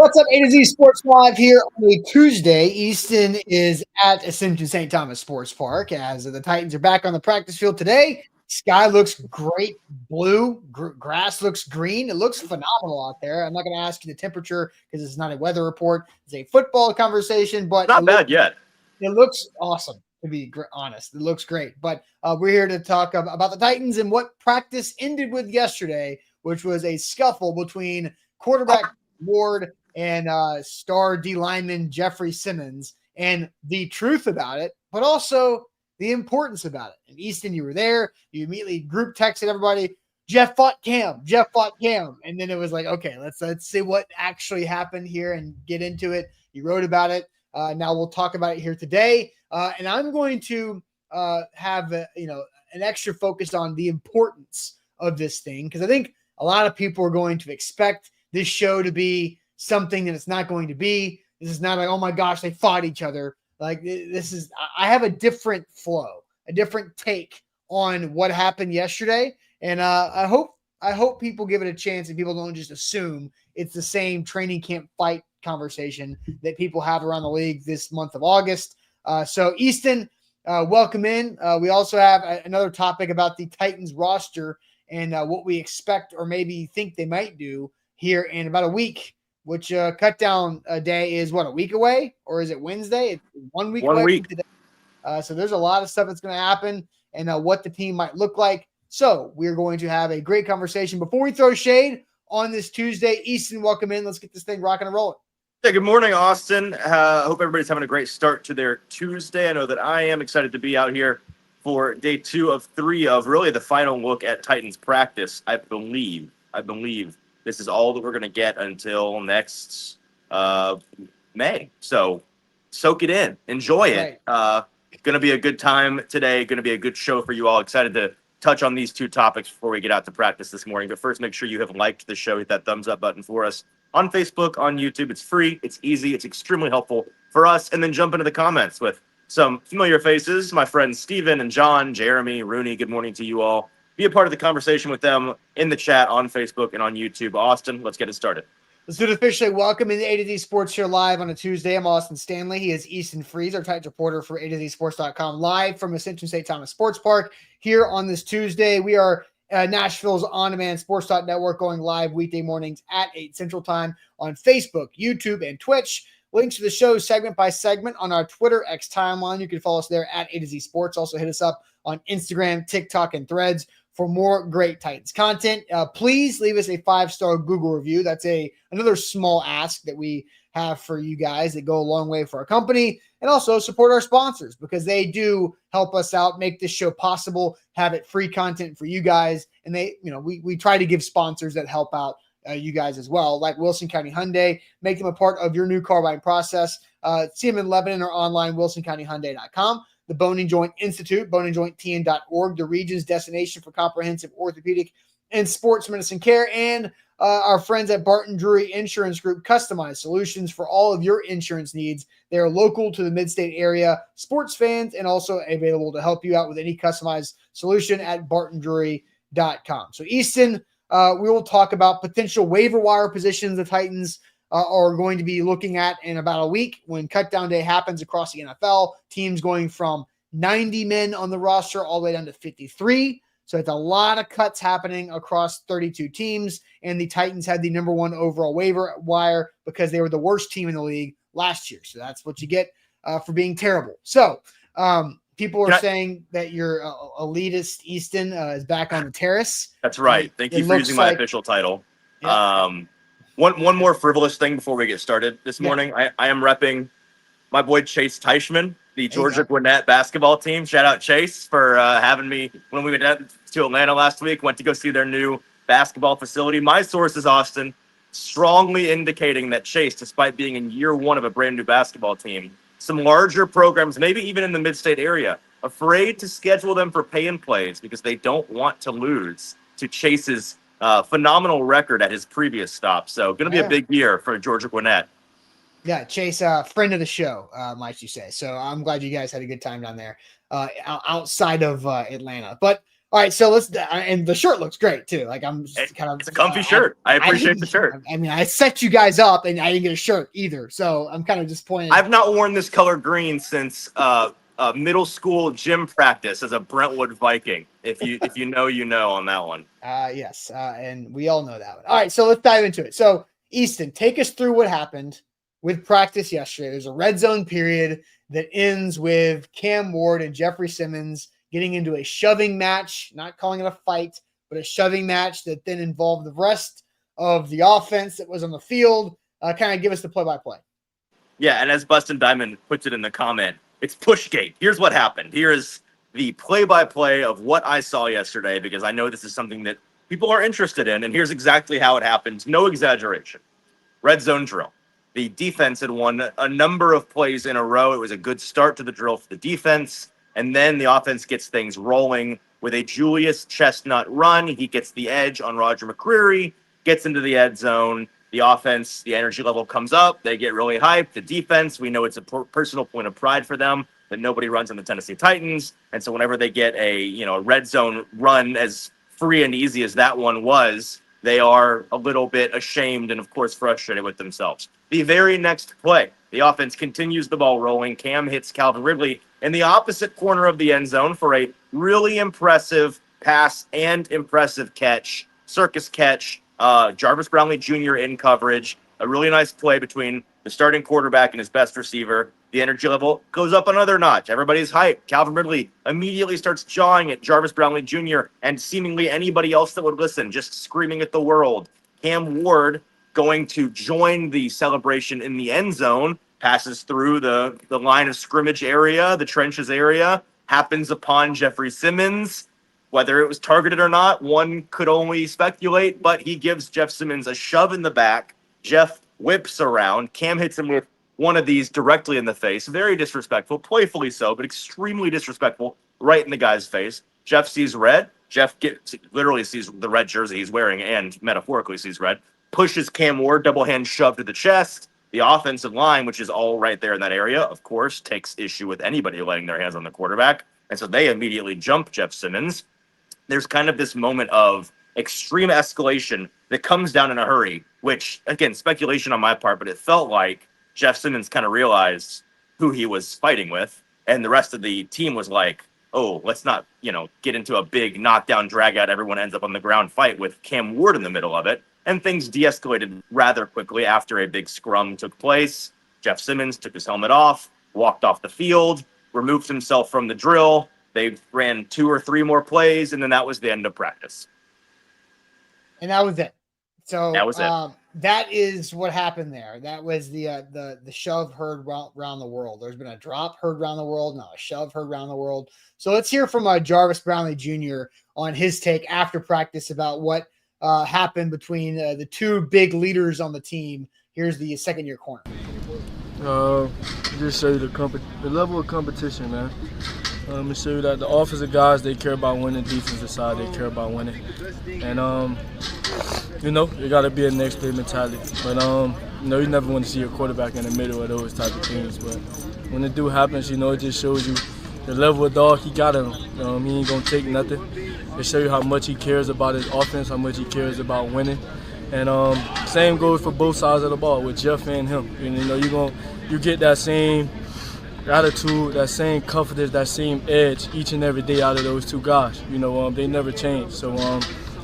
What's up, A to Z Sports Live here on a Tuesday. Easton is at Ascension St. Thomas Sports Park as the Titans are back on the practice field today. Sky looks great blue. Grass looks green. It looks phenomenal out there. I'm not going to ask you the temperature because it's not a weather report. It's a football conversation, but Not bad yet. It looks awesome, to be honest. It looks great. But we're here to talk about the Titans and what practice ended with yesterday, which was a scuffle between quarterback Ward and star D lineman Jeffrey Simmons, and the truth about it, but also the importance about it. And Easton, you were there. You immediately group texted everybody. Jeff fought Cam. Jeff fought Cam. And then it was like, okay, let's see what actually happened here and get into it. You wrote about it. Now we'll talk about it here today. And I'm going to have an extra focus on the importance of this thing, because I think a lot of people are going to expect this show to be something that it's not going to be. This is not like, oh my gosh, they fought each other. Like, this is, I have a different flow, a different take on what happened yesterday. And I hope people give it a chance and people don't just assume it's the same training camp fight conversation that people have around the league this month of August. So Easton, welcome in. We also have another topic about the Titans roster and what we expect or maybe think they might do here in about a week, which cut down day is what, a week away, or is it Wednesday? It's 1 week away from today. So there's a lot of stuff that's going to happen and what the team might look like. So we're going to have a great conversation. Before we throw shade on this Tuesday, Easton, welcome in. Let's get this thing rocking and rolling. Yeah, good morning, Austin. Hope everybody's having a great start to their Tuesday. I know that I am excited to be out here for day 2 of 3 of really the final look at Titans practice. I believe this is all that we're going to get until next May. So soak it in. Enjoy it. Going to be a good time today. Going to be a good show for you all. Excited to touch on these 2 topics before we get out to practice this morning. But first, make sure you have liked the show. Hit that thumbs up button for us on Facebook, on YouTube. It's free. It's easy. It's extremely helpful for us. And then jump into the comments with some familiar faces. My friends Steven and John, Jeremy, Rooney, good morning to you all. Be a part of the conversation with them in the chat on Facebook and on YouTube. Austin, let's get it started. Let's do it officially. Welcome in A to Z Sports here live on a Tuesday. I'm Austin Stanley. He is Easton Freeze, our Titans reporter for A to Z Sports.com, live from Ascension St. Thomas Sports Park here on this Tuesday. We are Nashville's on-demand sports network, going live weekday mornings at 8 Central Time on Facebook, YouTube, and Twitch. Links to the show segment by segment on our Twitter X timeline. You can follow us there at A to Z Sports. Also hit us up on Instagram, TikTok, and Threads for more great Titans content. Please leave us a 5-star Google review. That's another small ask that we have for you guys that go a long way for our company. And also support our sponsors, because they do help us out, make this show possible, have it free content for you guys. And we try to give sponsors that help out you guys as well, like Wilson County Hyundai. Make them a part of your new car buying process. See them in Lebanon or online, wilsoncountyhyundai.com. The Bone and Joint Institute, boneandjointtn.org, the region's destination for comprehensive orthopedic and sports medicine care, and our friends at Barton Drury Insurance Group, customized solutions for all of your insurance needs. They are local to the mid-state area, sports fans, and also available to help you out with any customized solution at bartondrury.com. So, Easton, we will talk about potential waiver wire positions the Titans are going to be looking at in about a week when cutdown day happens across the NFL. Teams going from 90 men on the roster all the way down to 53. So it's a lot of cuts happening across 32 teams. And the Titans had the number 1 overall waiver wire because they were the worst team in the league last year. So that's what you get for being terrible. So people are saying that your elitist Easton is back on the terrace. That's right. Thank you for using my official title. Yeah. One more frivolous thing before we get started this morning. Yeah. I am repping my boy Chase Teichman, the Georgia Gwinnett basketball team. Shout out Chase for having me when we went down to Atlanta last week. Went to go see their new basketball facility. My sources, Austin, strongly indicating that Chase, despite being in year 1 of a brand new basketball team, some larger programs, maybe even in the mid-state area, afraid to schedule them for pay and plays because they don't want to lose to Chase's phenomenal record at his previous stop. So going to be a big year for Georgia Gwinnett. Yeah, Chase, friend of the show, might you say. So I'm glad you guys had a good time down there outside of Atlanta. But All right, so and the shirt looks great too. Like I'm just kind of, it's a comfy shirt. I appreciate the shirt. I mean, I set you guys up and I didn't get a shirt either. So I'm kind of disappointed. I've not worn this color green since middle school gym practice as a Brentwood Viking. If you know, you know on that one. Yes. And we all know that one. All right, so let's dive into it. So Easton, take us through what happened with practice yesterday. There's a red zone period that ends with Cam Ward and Jeffrey Simmons getting into a shoving match, not calling it a fight, but a shoving match that then involved the rest of the offense that was on the field. Kind of give us the play-by-play. Yeah, and as Bustin' Diamond puts it in the comment, it's Pushgate. Here's what happened. Here is the play-by-play of what I saw yesterday, because I know this is something that people are interested in, and here's exactly how it happened. No exaggeration. Red zone drill. The defense had won a number of plays in a row. It was a good start to the drill for the defense. And then the offense gets things rolling with a Julius Chestnut run. He gets the edge on Roger McCreary, gets into the end zone. The offense, the energy level comes up. They get really hyped. The defense, we know it's a personal point of pride for them that nobody runs on the Tennessee Titans. And so whenever they get a red zone run as free and easy as that one was, they are a little bit ashamed and, of course, frustrated with themselves. The very next play, the offense continues the ball rolling. Cam hits Calvin Ridley in the opposite corner of the end zone for a really impressive pass and impressive catch, circus catch. Jarvis Brownlee Jr. in coverage. A really nice play between the starting quarterback and his best receiver. The energy level goes up another notch. Everybody's hyped. Calvin Ridley immediately starts jawing at Jarvis Brownlee Jr. and seemingly anybody else that would listen, just screaming at the world. Cam Ward going to join the celebration in the end zone, passes through the line of scrimmage area, the trenches area, happens upon Jeffrey Simmons. Whether it was targeted or not, one could only speculate, but he gives Jeff Simmons a shove in the back. Jeff whips around. Cam hits him with one of these directly in the face. Very disrespectful, playfully so, but extremely disrespectful, right in the guy's face. Jeff sees red. Jeff literally sees the red jersey he's wearing and metaphorically sees red. Pushes Cam Ward, double hand shove to the chest. The offensive line, which is all right there in that area, of course, takes issue with anybody laying their hands on the quarterback. And so they immediately jump Jeff Simmons. There's kind of this moment of extreme escalation that comes down in a hurry, which, again, speculation on my part, but it felt like Jeff Simmons kind of realized who he was fighting with. And the rest of the team was like, oh, let's not, get into a big knockdown, drag out, everyone ends up on the ground fight with Cam Ward in the middle of it. And things de-escalated rather quickly after a big scrum took place. Jeff Simmons took his helmet off, walked off the field, removed himself from the drill. They ran 2 or 3 more plays, and then that was the end of practice. And that was it. So that was it. That is what happened there. That was the shove heard around the world. There's been a drop heard around the world, now a shove heard around the world. So let's hear from Jarvis Brownlee Jr. on his take after practice about what happened between the two big leaders on the team. Here's the second-year corner. Just show you the level of competition, man. To show you that the offensive guys, they care about winning. Defensive side, they care about winning. And, you got to be a next play mentality. But, you never want to see your quarterback in the middle of those type of things. But when it do happens, it just shows you the level of dog he got in him. He ain't going to take nothing. It shows you how much he cares about his offense, how much he cares about winning. And same goes for both sides of the ball with Jeff and him. And, you get that same attitude, that same confidence, that same edge each and every day out of those two guys. They never change. So,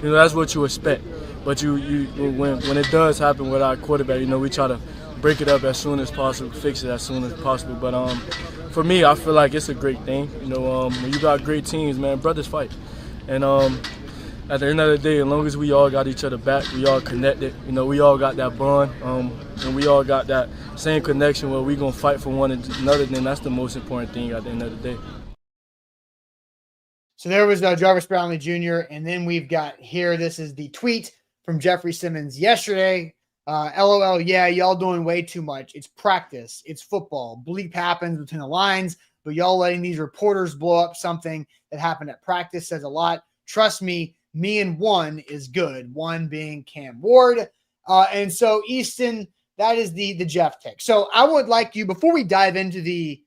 that's what you expect. But when it does happen with our quarterback, we try to break it up as soon as possible, fix it as soon as possible. But for me, I feel like it's a great thing. When you got great teams, man, brothers fight. And at the end of the day, as long as we all got each other back, we all connected, we all got that bond, and we all got that same connection where we going to fight for one another, then that's the most important thing at the end of the day. So there was Jarvis Brownlee Jr., and then we've got here, this is the tweet from Jeffrey Simmons yesterday. LOL, yeah, y'all doing way too much. It's practice. It's football. Bleep happens between the lines, but y'all letting these reporters blow up something that happened at practice says a lot. Trust me, me and one is good, one being Cam Ward. And so, Easton, that is the Jeff take. So I would like you, before we dive into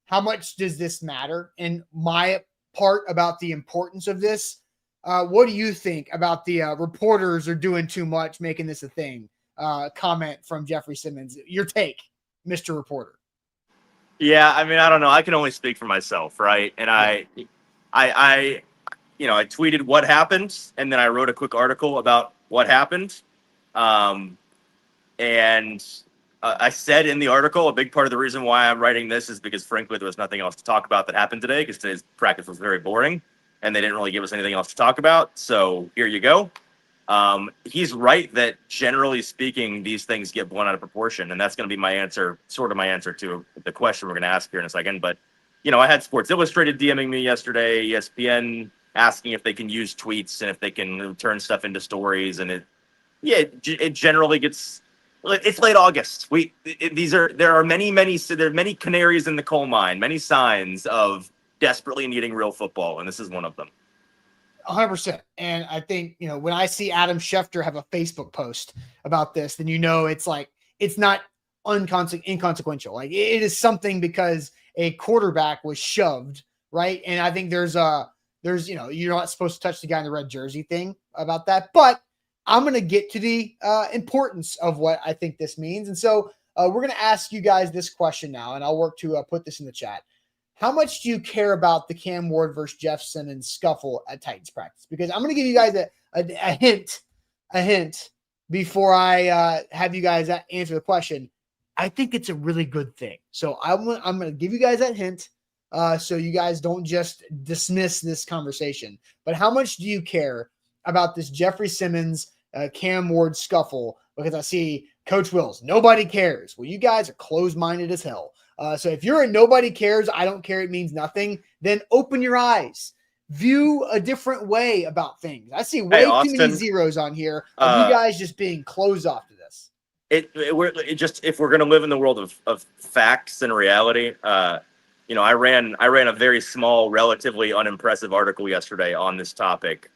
how much does this matter, and my part about the importance of this, What do you think about the reporters are doing too much, making this a thing? Comment from Jeffrey Simmons. Your take, Mr. Reporter. Yeah, I mean, I don't know. I can only speak for myself, right? And I tweeted what happened, and then I wrote a quick article about what happened. And I said in the article, a big part of the reason why I'm writing this is because, frankly, there was nothing else to talk about that happened today, because today's practice was very boring, and they didn't really give us anything else to talk about. So here you go. He's right that, generally speaking, these things get blown out of proportion, and that's going to be my answer, sort of my answer to the question we're going to ask here in a second. But, I had Sports Illustrated DMing me yesterday, ESPN asking if they can use tweets and if they can turn stuff into stories, and it generally gets. It's late August. There are many canaries in the coal mine, many signs of desperately needing real football, and this is one of them. 100%. And I think, when I see Adam Schefter have a Facebook post about this, then it's not inconsequential. Like, it is something because a quarterback was shoved, right? And I think there's you're not supposed to touch the guy in the red jersey thing about that, but I'm going to get to the importance of what I think this means. And so we're going to ask you guys this question now, and I'll work to put this in the chat. How much do you care about the Cam Ward versus Jeff Simmons scuffle at Titans practice? Because I'm going to give you guys a hint before I have you guys answer the question. I think it's a really good thing. So I'm going to give you guys that hint so you guys don't just dismiss this conversation. But how much do you care about this Jeffrey Simmons, Cam Ward scuffle? Because I see Coach Wills, nobody cares. Well, you guys are closed-minded as hell. So if you're a nobody cares, I don't care, it means nothing, then open your eyes. View a different way about things. I see way too many zeros on here of you guys just being closed off to this. If we're going to live in the world of facts and reality, I ran a very small, relatively unimpressive article yesterday on this topic.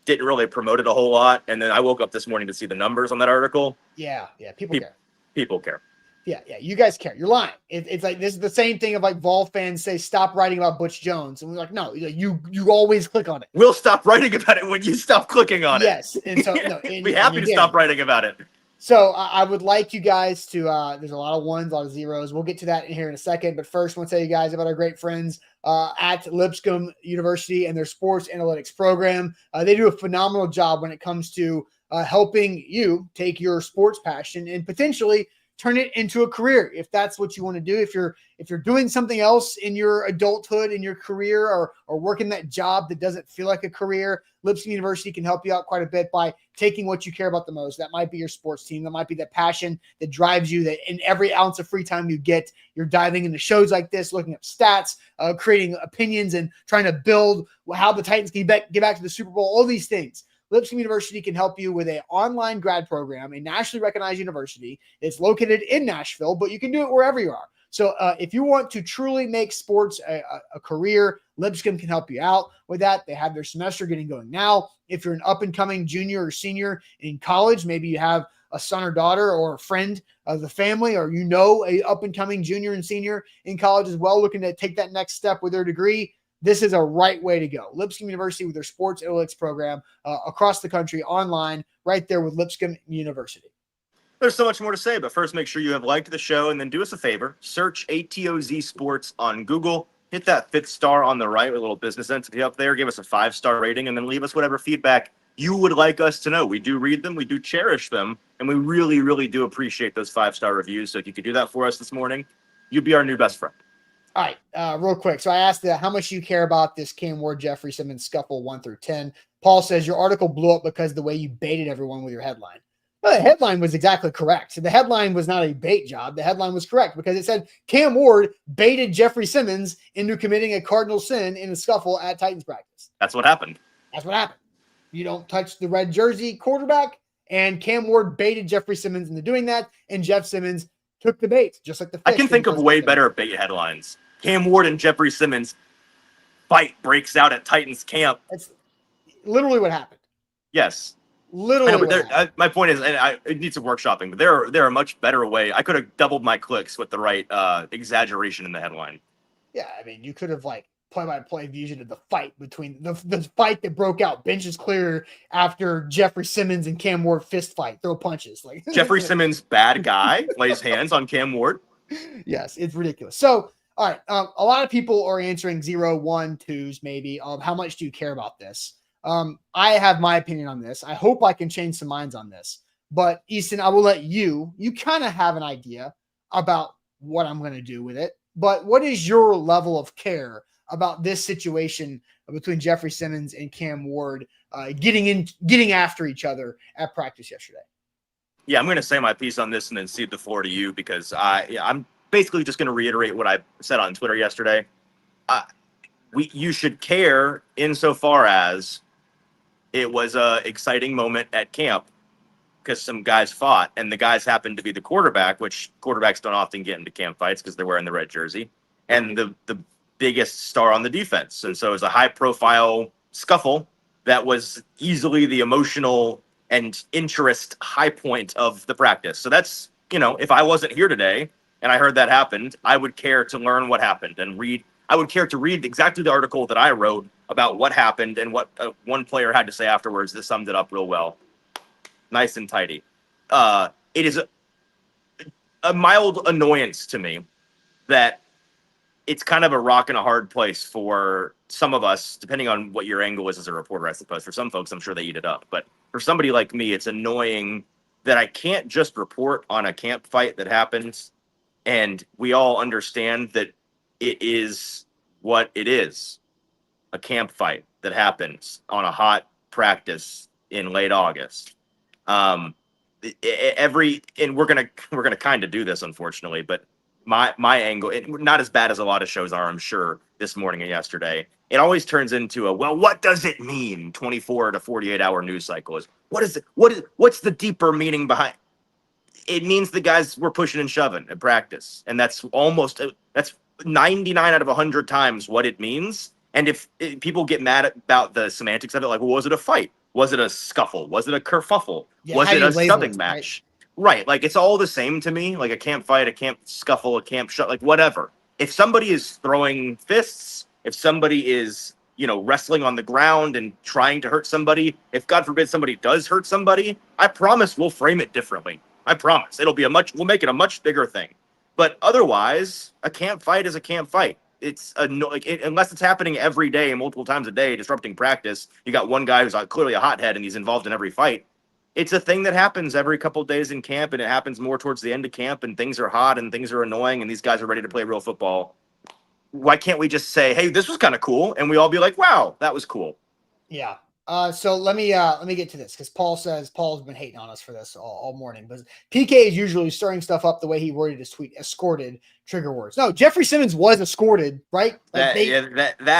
Didn't really promote it a whole lot, and then I woke up this morning to see the numbers on that article. Yeah, people care. People care. Yeah, you guys care. You're lying. It's like, this is the same thing of like Vol fans say, stop writing about Butch Jones. And we're like, no, you always click on it. We'll stop writing about it when you stop clicking on it. Yes. And so, be happy to stop writing about it. So I would like you guys to, there's a lot of ones, a lot of zeros. We'll get to that in here in a second. But first, I want to tell you guys about our great friends at Lipscomb University and their sports analytics program. They do a phenomenal job when it comes to helping you take your sports passion and potentially turn it into a career, if that's what you want to do. If you're doing something else in your adulthood, in your career, or working that job that doesn't feel like a career, Lipscomb University can help you out quite a bit by taking what you care about the most. That might be your sports team. That might be the passion that drives you, that in every ounce of free time you get, you're diving into shows like this, looking up stats, creating opinions, and trying to build how the Titans can get back to the Super Bowl, all these things. Lipscomb University can help you with an online grad program, a nationally recognized university. It's located in Nashville, but you can do it wherever you are. So if you want to truly make sports a career, Lipscomb can help you out with that. They have their semester getting going now. If you're an up-and-coming junior or senior in college, maybe you have a son or daughter or a friend of the family, or a up-and-coming junior and senior in college as well, looking to take that next step with their degree, this is a right way to go. Lipscomb University with their sports analytics program across the country online, right there with Lipscomb University. There's so much more to say, but first make sure you have liked the show, and then do us a favor. Search ATOZ Sports on Google. Hit that 5th star on the right with a little business entity up there. Give us a 5-star rating, and then leave us whatever feedback you would like us to know. We do read them. We do cherish them, and we really, really do appreciate those 5-star reviews. So if you could do that for us this morning, you'd be our new best friend. All right, real quick. So I asked how much you care about this Cam Ward, Jeffrey Simmons scuffle 1 through 10. Paul says your article blew up because of the way you baited everyone with your headline. Well, the headline was exactly correct. So the headline was not a bait job. The headline was correct because it said Cam Ward baited Jeffrey Simmons into committing a cardinal sin in a scuffle at Titans practice. That's what happened. That's what happened. You don't touch the red jersey quarterback, and Cam Ward baited Jeffrey Simmons into doing that, and Jeff Simmons took the bait, just like the fish. I can think of way better bait headlines. Cam Ward and Jeffrey Simmons fight breaks out at Titans camp. That's literally what happened. Yes. Literally. My point is, and it needs some workshopping, but there are much better way. I could have doubled my clicks with the right exaggeration in the headline. Yeah, I mean, you could have play-by-play vision of the fight between the fight that broke out. Benches clear after Jeffrey Simmons and Cam Ward fist fight, throw punches. Like Jeffrey Simmons, bad guy, lays hands on Cam Ward. Yes, it's ridiculous. So, all right, a lot of people are answering 0, 1, 2s maybe. How much do you care about this? I have my opinion on this. I hope I can change some minds on this. But Easton, I will let you kind of have an idea about what I'm going to do with it. But what is your level of care about this situation between Jeffrey Simmons and Cam Ward getting after each other at practice yesterday? Yeah, I'm going to say my piece on this and then cede the floor to you because I'm basically just going to reiterate what I said on Twitter yesterday. You should care insofar as it was a exciting moment at camp because some guys fought, and the guys happened to be the quarterback, which quarterbacks don't often get into camp fights because they're wearing the red jersey, and the biggest star on the defense. And so it was a high-profile scuffle that was easily the emotional and interest high point of the practice. So that's, if I wasn't here today and I heard that happened, I would care to learn what happened and I would care to read exactly the article that I wrote about what happened and what one player had to say afterwards that summed it up real well. Nice and tidy. It is a mild annoyance to me that it's kind of a rock and a hard place for some of us, depending on what your angle is as a reporter, I suppose. For some folks, I'm sure they eat it up. But for somebody like me, it's annoying that I can't just report on a camp fight that happens, and we all understand that it is what it is, a camp fight that happens on a hot practice in late August. And we're gonna kind of do this, unfortunately, but my angle, not as bad as a lot of shows are, I'm sure, this morning and yesterday. It always turns into what does it mean? 24 to 48 hour news cycle is what's the deeper meaning behind? It means the guys were pushing and shoving at practice, and that's 99 out of 100 times what it means. And if people get mad about the semantics of it, like, well, was it a fight? Was it a scuffle? Was it a kerfuffle? Yeah, was it a shoving it, match? Right. Like, it's all the same to me, like a camp fight, a camp scuffle, a camp shot, like whatever. If somebody is throwing fists, if somebody is, wrestling on the ground and trying to hurt somebody, if God forbid somebody does hurt somebody, I promise we'll frame it differently. I promise we'll make it a much bigger thing. But otherwise, a camp fight is a camp fight. It's unless it's happening every day, multiple times a day, disrupting practice. You got one guy who's clearly a hothead and he's involved in every fight. It's a thing that happens every couple of days in camp, and it happens more towards the end of camp, and things are hot and things are annoying, and these guys are ready to play real football. Why can't we just say, hey, this was kind of cool, and we all be like, wow, that was cool? Yeah. So let me get to this, because Paul's been hating on us for this all morning. But PK is usually stirring stuff up the way he worded his tweet, escorted trigger words. No, Jeffrey Simmons was escorted, right? That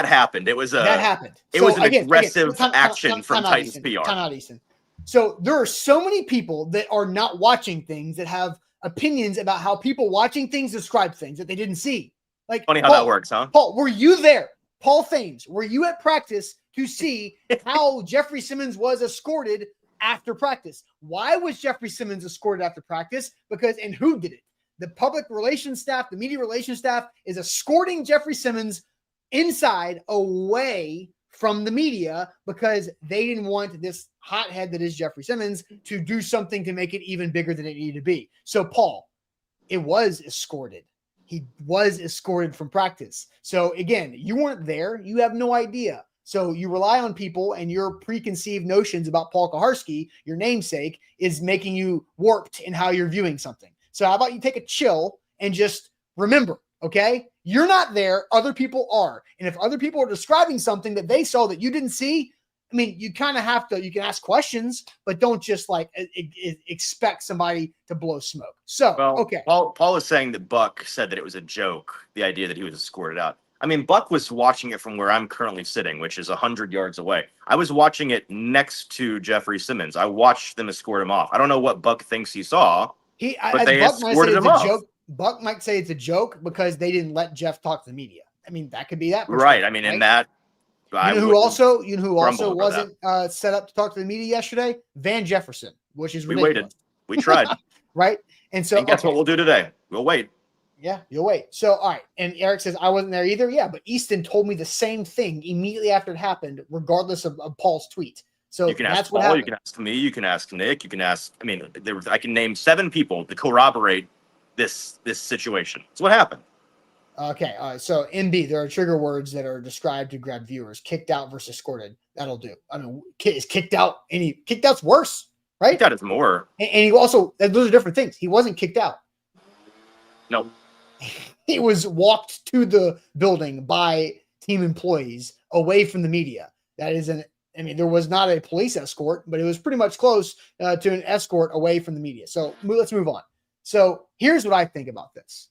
happened. It was that happened. It was an aggressive action from Titans PR. Time out, Easton. So there are so many people that are not watching things that have opinions about how people watching things describe things that they didn't see. Like, funny how that works, huh? Paul, were you there? Paul Thames, were you at practice to see how Jeffrey Simmons was escorted after practice? Why was Jeffrey Simmons escorted after practice? And who did it? The public relations staff, the media relations staff is escorting Jeffrey Simmons inside, away from the media, because they didn't want this hothead that is Jeffrey Simmons to do something to make it even bigger than it needed to be. So, Paul, it was escorted. He was escorted from practice. So, again, you weren't there. You have no idea. So you rely on people, and your preconceived notions about Paul Kaharski, your namesake, is making you warped in how you're viewing something. So how about you take a chill and just remember, okay? You're not there. Other people are. And if other people are describing something that they saw that you didn't see, I mean, you kind of have to, you can ask questions, but don't just expect somebody to blow smoke. So, okay. Paul is saying that Buck said that it was a joke, the idea that he was escorted out. I mean, Buck was watching it from where I'm currently sitting, which is 100 yards away. I was watching it next to Jeffrey Simmons. I watched them escort him off. I don't know what Buck thinks he saw, but they escorted him off. Buck might say it's a joke because they didn't let Jeff talk to the media. I mean, that could be that. Right. I mean, in that. You know who also wasn't set up to talk to the media yesterday? Van Jefferson, which is ridiculous. We waited. We tried. Right. And so guess what we'll do today? We'll wait. Yeah, you'll wait. So, all right. And Eric says, I wasn't there either. Yeah, but Easton told me the same thing immediately after it happened, regardless of Paul's tweet. So You can ask that's what Paul, happened. you can ask me, you can ask Nick, you can ask, I mean, I can name 7 people to corroborate this situation. That's what happened. Okay. All right. So MB, there are trigger words that are described to grab viewers. Kicked out versus escorted. That'll do. I mean, is kicked out kicked out's worse, right? Kicked out is more. And he also, those are different things. He wasn't kicked out. No. He was walked to the building by team employees away from the media. That is there was not a police escort, but it was pretty much close to an escort away from the media. So let's move on. So here's what I think about this.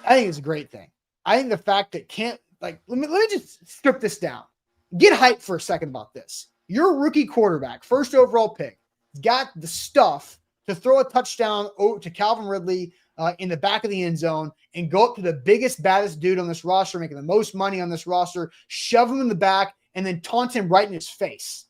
I think it's a great thing. I think the fact that let me just strip this down. Get hyped for a second about this. Your rookie quarterback, first overall pick, got the stuff to throw a touchdown to Calvin Ridley in the back of the end zone and go up to the biggest, baddest dude on this roster, making the most money on this roster, shove him in the back, and then taunt him right in his face.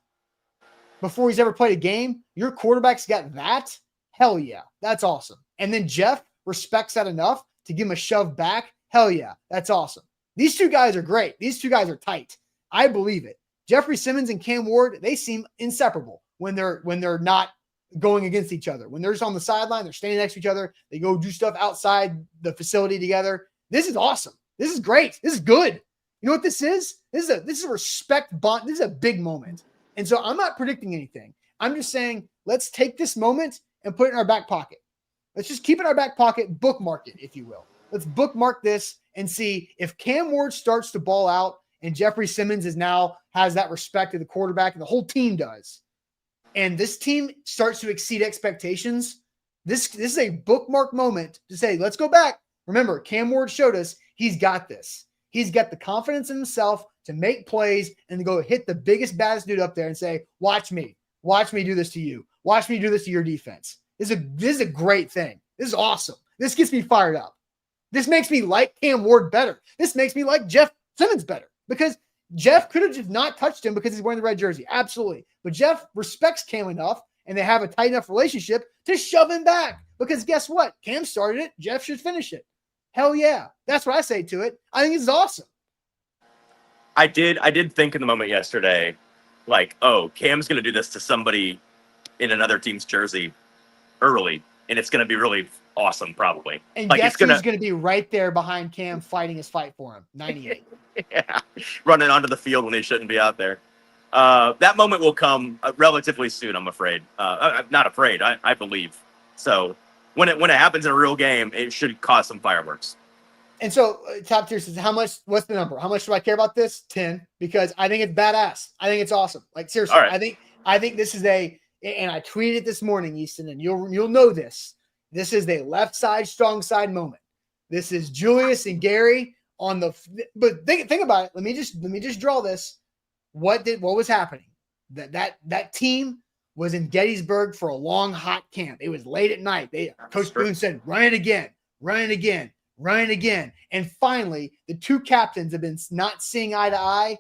Before he's ever played a game, your quarterback's got that? Hell yeah. That's awesome. And then Jeff respects that enough to give him a shove back. Hell yeah. That's awesome. These two guys are great. These two guys are tight. I believe it. Jeffrey Simmons and Cam Ward, they seem inseparable when they're not going against each other. When they're just on the sideline, they're standing next to each other. They go do stuff outside the facility together. This is awesome. This is great. This is good. You know what this is? This is a respect bond. This is a big moment. And so I'm not predicting anything. I'm just saying, let's take this moment and put it in our back pocket. Let's just keep it in our back pocket, bookmark it, if you will. Let's bookmark this and see if Cam Ward starts to ball out and Jeffrey Simmons has that respect of the quarterback and the whole team does. And this team starts to exceed expectations. This is a bookmark moment to say, let's go back. Remember, Cam Ward showed us he's got this. He's got the confidence in himself to make plays and to go hit the biggest, baddest dude up there and say, watch me do this to you. Watch me do this to your defense. This is a great thing. This is awesome. This gets me fired up. This makes me like Cam Ward better. This makes me like Jeff Simmons better because Jeff could have just not touched him because he's wearing the red jersey. Absolutely. But Jeff respects Cam enough and they have a tight enough relationship to shove him back because guess what? Cam started it. Jeff should finish it. Hell yeah. That's what I say to it. I think it's awesome. I did think in the moment yesterday, like, oh, Cam's going to do this to somebody in another team's jersey early, and it's going to be really awesome probably. And like guess who's going to be right there behind Cam fighting his fight for him? 98. Yeah, running onto the field when they shouldn't be out there. That moment will come relatively soon, I'm afraid. I'm not afraid. I believe. So when it happens in a real game, it should cause some fireworks. And so Top Tier says, what's the number? How much do I care about this? 10, because I think it's badass. I think it's awesome. Like seriously, right. I think this is and I tweeted it this morning, Easton, and you'll know this. This is a left side, strong side moment. This is Julius and Gary on but think about it. Let me just draw this. What was happening? That team was in Gettysburg for a long, hot camp. It was late at night. Coach Boone said, run it again. And finally, the two captains have been not seeing eye to eye,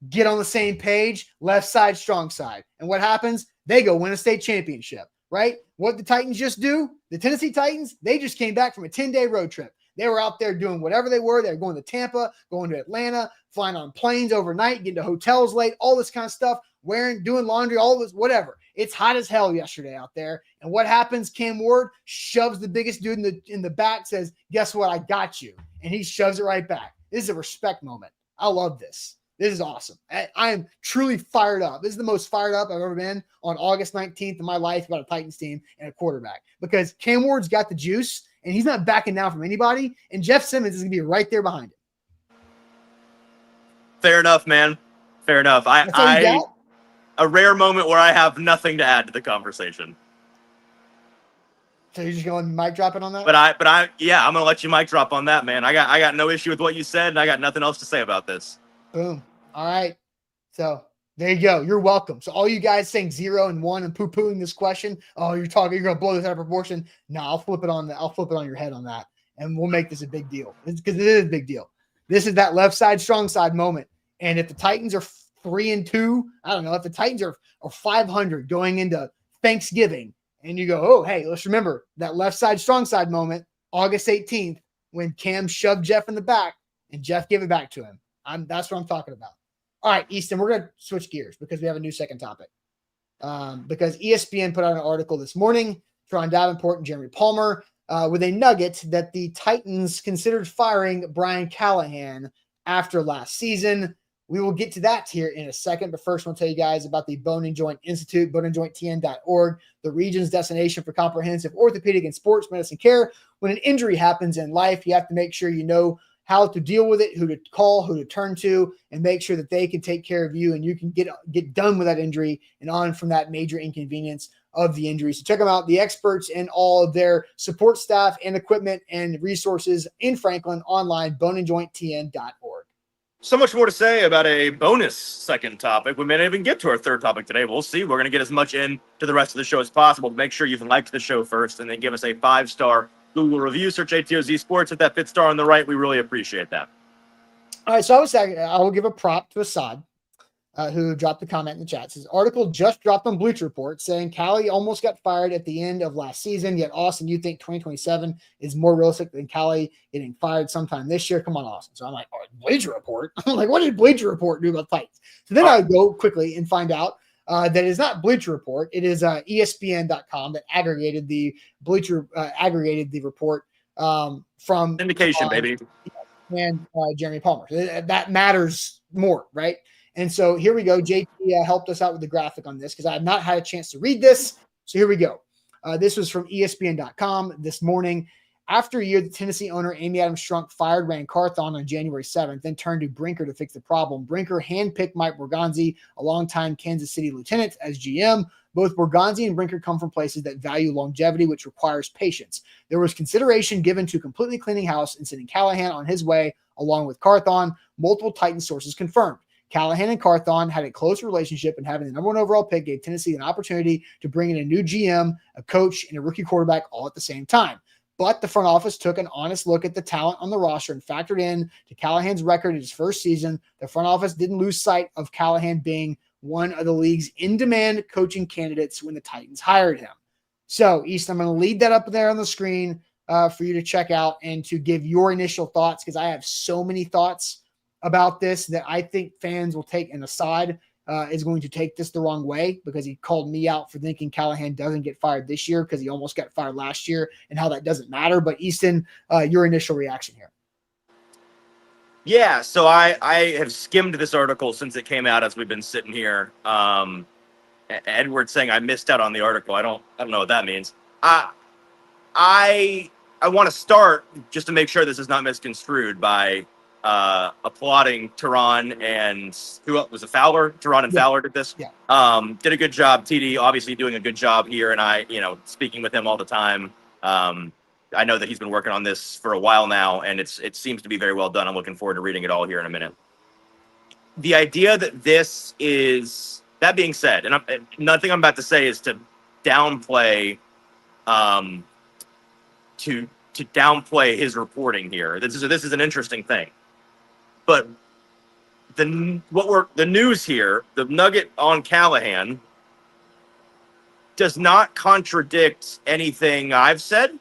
get on the same page, left side, strong side. And what happens? They go win a state championship, right? What the Titans just do? The Tennessee Titans, they just came back from a 10-day road trip. They were out there doing whatever they were. They were going to Tampa, going to Atlanta, flying on planes overnight, getting to hotels late, all this kind of stuff, doing laundry, all this, whatever. It's hot as hell yesterday out there. And what happens? Cam Ward shoves the biggest dude in the back, says, guess what? I got you. And he shoves it right back. This is a respect moment. I love this. This is awesome. I am truly fired up. This is the most fired up I've ever been on August 19th in my life about a Titans team and a quarterback because Cam Ward's got the juice and he's not backing down from anybody. And Jeff Simmons is going to be right there behind him. Fair enough, man. Fair enough. A rare moment where I have nothing to add to the conversation. So you're just going to mic drop it on that? But I'm going to let you mic drop on that, man. I got no issue with what you said, and I got nothing else to say about this. Boom. All right. So there you go. You're welcome. So all you guys saying 0 and 1 and poo-pooing this question, oh, you're going to blow this out of proportion. No, I'll flip it on your head on that, and we'll make this a big deal because it is a big deal. This is that left side, strong side moment. And if the Titans are 3-2, I don't know, if the Titans are 500 going into Thanksgiving, and you go, oh, hey, let's remember that left side, strong side moment. August 18th, when Cam shoved Jeff in the back and Jeff gave it back to him. That's what I'm talking about. All right, Easton, we're going to switch gears because we have a new second topic. Because ESPN put out an article this morning, Teron Davenport and Jeremy Palmer, with a nugget that the Titans considered firing Brian Callahan after last season. We will get to that here in a second, but first I want to tell you guys about the Bone and Joint Institute, boneandjointtn.org, the region's destination for comprehensive orthopedic and sports medicine care. When an injury happens in life, you have to make sure you know how to deal with it, who to call, who to turn to, and make sure that they can take care of you and you can get done with that injury and on from that major inconvenience of the injury. So check them out, the experts and all of their support staff and equipment and resources in Franklin online, boneandjointtn.org. So much more to say about a bonus second topic. We may not even get to our third topic today. We'll see. We're going to get as much into the rest of the show as possible. Make sure you've liked the show first and then give us a 5-star Google review. Search ATOZ Sports. Hit that 5th star on the right. We really appreciate that. All right, so I will give a prop to Assad, who dropped the comment in the chat. Says, article just dropped on Bleacher Report saying Callie almost got fired at the end of last season, yet Austin, you think 2027 is more realistic than Callie getting fired sometime this year? Come on, Austin. So I'm like, oh, Bleacher Report? I'm like, what did Bleacher Report do about Titans? So then I would go quickly and find out that it is not Bleacher Report. It is ESPN.com that aggregated the report from Indication, baby. And Jeremy Palmer. That matters more, right? And so here we go. JP helped us out with the graphic on this because I have not had a chance to read this. So here we go. This was from ESPN.com this morning. After a year, the Tennessee owner, Amy Adams Strunk, fired Rand Carthon on January 7th, then turned to Brinker to fix the problem. Brinker handpicked Mike Borgonzi, a longtime Kansas City lieutenant, as GM. Both Borgonzi and Brinker come from places that value longevity, which requires patience. There was consideration given to completely cleaning house and sending Callahan on his way, along with Carthon. Multiple Titan sources confirmed. Callahan and Carthon had a close relationship, and having the number 1 overall pick gave Tennessee an opportunity to bring in a new GM, a coach, and a rookie quarterback all at the same time. But the front office took an honest look at the talent on the roster and factored in to Callahan's record in his first season. The front office didn't lose sight of Callahan being one of the league's in-demand coaching candidates when the Titans hired him. So, East, I'm going to lead that up there on the screen for you to check out and to give your initial thoughts, because I have so many thoughts about this that I think fans will take, and Assad is going to take this the wrong way because he called me out for thinking Callahan doesn't get fired this year because he almost got fired last year and how that doesn't matter. But Easton, your initial reaction here. Yeah, so I have skimmed this article since it came out as we've been sitting here. Edward saying I missed out on the article. I don't know what that means. I want to start just to make sure this is not misconstrued by applauding Teron and who else was it? Fowler? Teron and Fowler did this. Yeah. Did a good job. TD obviously doing a good job here, and I, speaking with him all the time. I know that he's been working on this for a while now, and it seems to be very well done. I'm looking forward to reading it all here in a minute. The idea that this is, that being said, and nothing I'm about to say is to downplay, to downplay his reporting here. This is an interesting thing, but the news here, the nugget on Callahan, does not contradict anything I've said.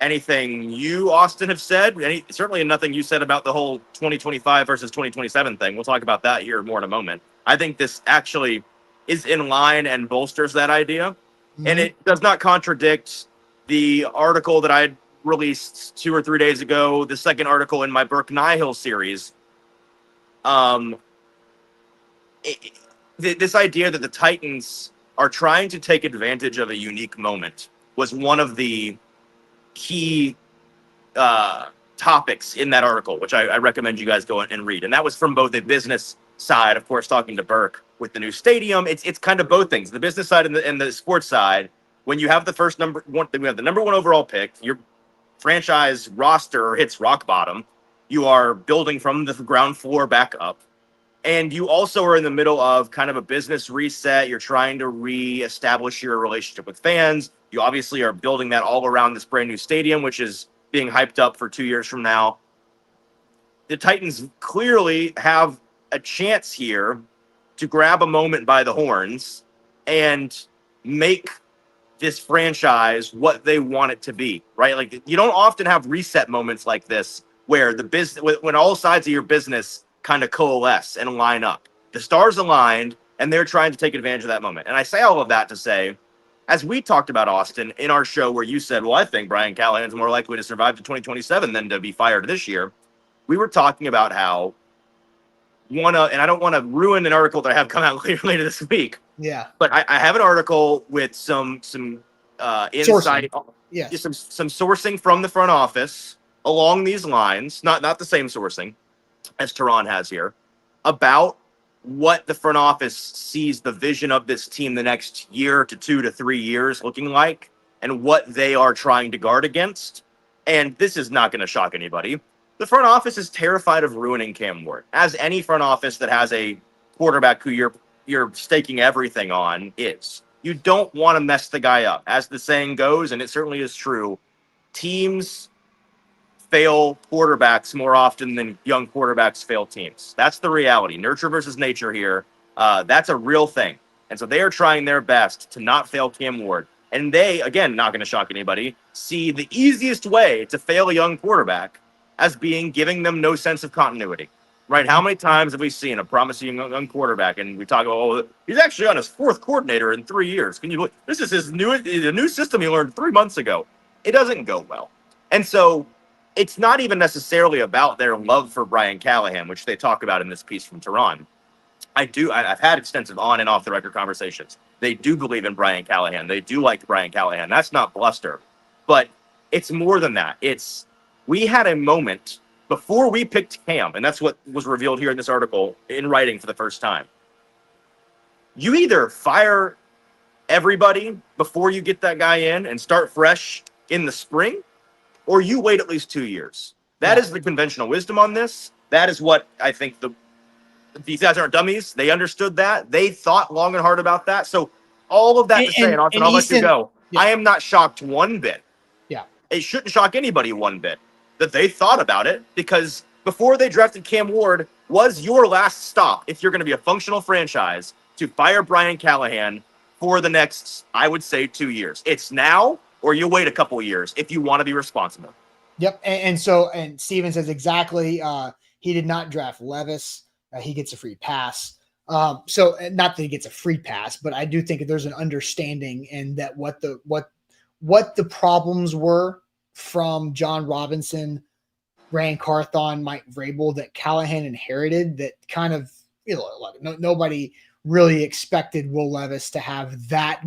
Anything you, Austin, have said, certainly nothing you said about the whole 2025 versus 2027 thing. We'll talk about that here more in a moment. I think this actually is in line and bolsters that idea. Mm-hmm. And it does not contradict the article that I released 2 or 3 days ago, the second article in my Burke Nihill series. This idea that the Titans are trying to take advantage of a unique moment was one of the key topics in that article, which I recommend you guys go and read. And that was from both a business side, of course, talking to Burke with the new stadium. It's kind of both things, the business side and the sports side. When you have the we have the number 1 overall pick, your franchise roster hits rock bottom. You are building from the ground floor back up. And you also are in the middle of kind of a business reset. You're trying to reestablish your relationship with fans. You obviously are building that all around this brand new stadium, which is being hyped up for 2 years from now. The Titans clearly have a chance here to grab a moment by the horns and make this franchise what they want it to be, right? Like, you don't often have reset moments like this where the business, when all sides of your business kind of coalesce and line up. The stars aligned, and they're trying to take advantage of that moment. And I say all of that to say, as we talked about, Austin, in our show where you said, well, I think Brian Callahan's more likely to survive to 2027 than to be fired this year, we were talking about how and I don't want to ruin an article that I have come out later this week. Yeah. But I have an article with some insight, yes, some sourcing from the front office along these lines, not the same sourcing as Tehran has here, about what the front office sees the vision of this team the next year to 2 to 3 years looking like, and what they are trying to guard against. And this is not going to shock anybody. The front office is terrified of ruining Cam Ward, as any front office that has a quarterback who you're staking everything on is. You don't want to mess the guy up. As the saying goes, and it certainly is true, teams fail quarterbacks more often than young quarterbacks fail teams. That's the reality. Nurture versus nature here. That's a real thing. And so they are trying their best to not fail Cam Ward. And they, again, not going to shock anybody, see the easiest way to fail a young quarterback as being giving them no sense of continuity, right? How many times have we seen a promising young quarterback and we talk about, oh, he's actually on his 4th coordinator in 3 years. Can you believe this is his new system he learned 3 months ago? It doesn't go well. And so it's not even necessarily about their love for Brian Callahan, which they talk about in this piece from Tehran. I've had extensive on and off the record conversations. They do believe in Brian Callahan. They do like Brian Callahan. That's not bluster, but it's more than that. We had a moment before we picked Cam, and that's what was revealed here in this article in writing for the first time. You either fire everybody before you get that guy in and start fresh in the spring, or you wait at least 2 years. That is the conventional wisdom on this. That is what I think these guys aren't dummies. They understood that. They thought long and hard about that. So all of that to say, and Austin, I'll let you go. Yeah. I am not shocked one bit. Yeah. It shouldn't shock anybody one bit that they thought about it, because before they drafted Cam Ward was your last stop, if you're going to be a functional franchise, to fire Brian Callahan for the next, I would say, 2 years. It's now, or you wait a couple of years if you want to be responsible. Yep. And Steven says exactly, he did not draft Levis. He gets a free pass. So not that he gets a free pass, but I do think there's an understanding and that what the problems were from John Robinson, Rand Carthon, Mike Vrabel that Callahan inherited, that kind of, nobody really expected Will Levis to have that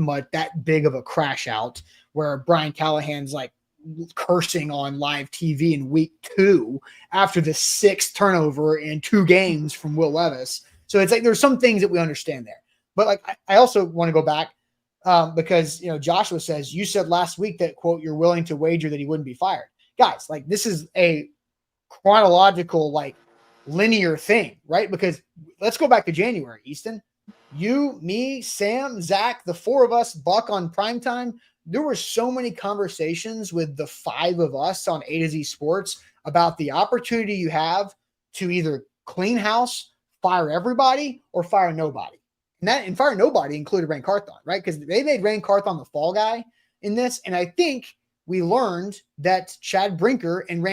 big of a crash out where Brian Callahan's like cursing on live TV in week 2 after the 6th turnover in 2 games from Will Levis. So it's like, there's some things that we understand there, but like, I also want to go back because, Joshua says, you said last week that, quote, you're willing to wager that he wouldn't be fired. Guys, like, this is a chronological, like, linear thing, right? Because let's go back to January, Easton. You, me, Sam, Zach, the 4 of us, Buck on primetime. There were so many conversations with the 5 of us on A to Z Sports about the opportunity you have to either clean house, fire everybody, or fire nobody. And fire nobody included Rand Carthon, right? Because they made Rand Carthon the fall guy in this. And I think we learned that Chad Brinker and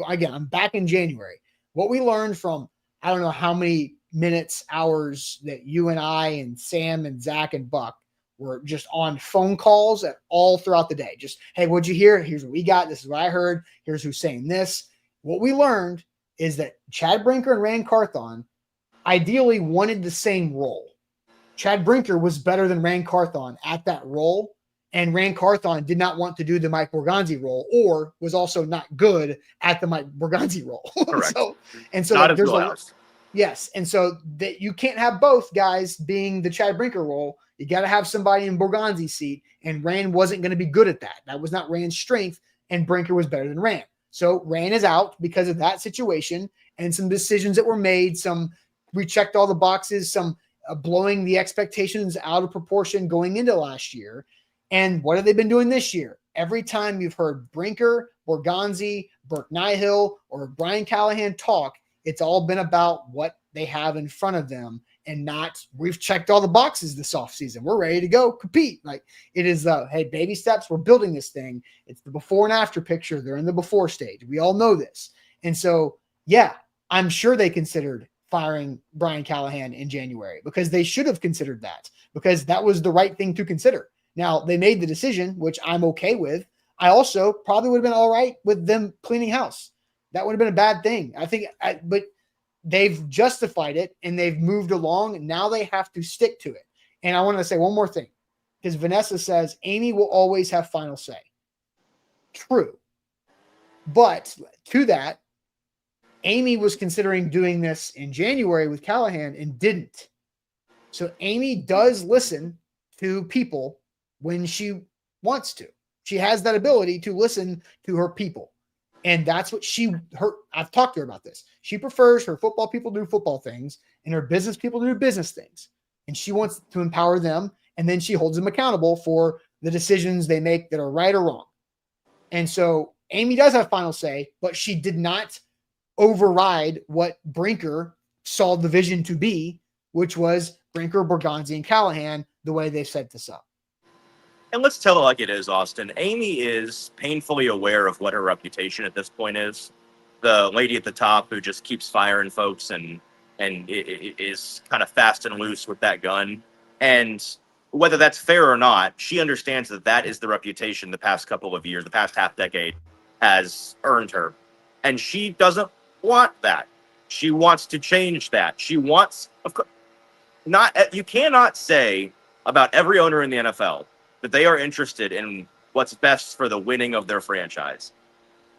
again, I'm back in January. What we learned from, I don't know how many minutes, hours that you and I and Sam and Zach and Buck were just on phone calls all throughout the day. Just, hey, what'd you hear? Here's what we got. This is what I heard. Here's who's saying this. What we learned is that Chad Brinker and Rand Carthon ideally wanted the same role. Chad Brinker was better than Rand Carthon at that role, and Rand Carthon did not want to do the Mike Borgonzi role, or was also not good at the Mike Borgonzi role. Correct. so not there's yes, and so that you can't have both guys being the Chad Brinker role. You got to have somebody in Borgonzi's seat, and Rand wasn't going to be good at that. That was not Rand's strength, and Brinker was better than Rand. So Rand is out because of that situation and some decisions that were made. We checked all the boxes, some blowing the expectations out of proportion going into last year. And what have they been doing this year? Every time you've heard Brinker, Borgonzi, Burke Nihill, or Brian Callahan talk, it's all been about what they have in front of them and not, we've checked all the boxes this offseason. We're ready to go compete. Like, it is hey, baby steps. We're building this thing. It's the before and after picture. They're in the before stage. We all know this. And so, yeah, I'm sure they considered firing Brian Callahan in January, because they should have considered that, because that was the right thing to consider. Now, they made the decision, which I'm okay with. I also probably would have been all right with them cleaning house. That would have been a bad thing, I think. But they've justified it and they've moved along. Now they have to stick to it. And I want to say one more thing, because Vanessa says Amy will always have final say. True. But to that, Amy was considering doing this in January with Callahan and didn't. So Amy does listen to people when she wants to. She has that ability to listen to her people. And that's what I've talked to her about this. She prefers her football people do football things and her business people do business things. And she wants to empower them. And then she holds them accountable for the decisions they make that are right or wrong. And so Amy does have final say, but she did not override what Brinker saw the vision to be, which was Brinker, Borgonzi, and Callahan, the way they set this up. And let's tell it like it is, Austin. Amy is painfully aware of what her reputation at this point is. The lady at the top who just keeps firing folks and is kind of fast and loose with that gun. And whether that's fair or not, she understands that that is the reputation the past couple of years, the past half decade, has earned her. And she doesn't want that. She wants to change that. She wants, of course, you cannot say about every owner in the NFL that they are interested in what's best for the winning of their franchise.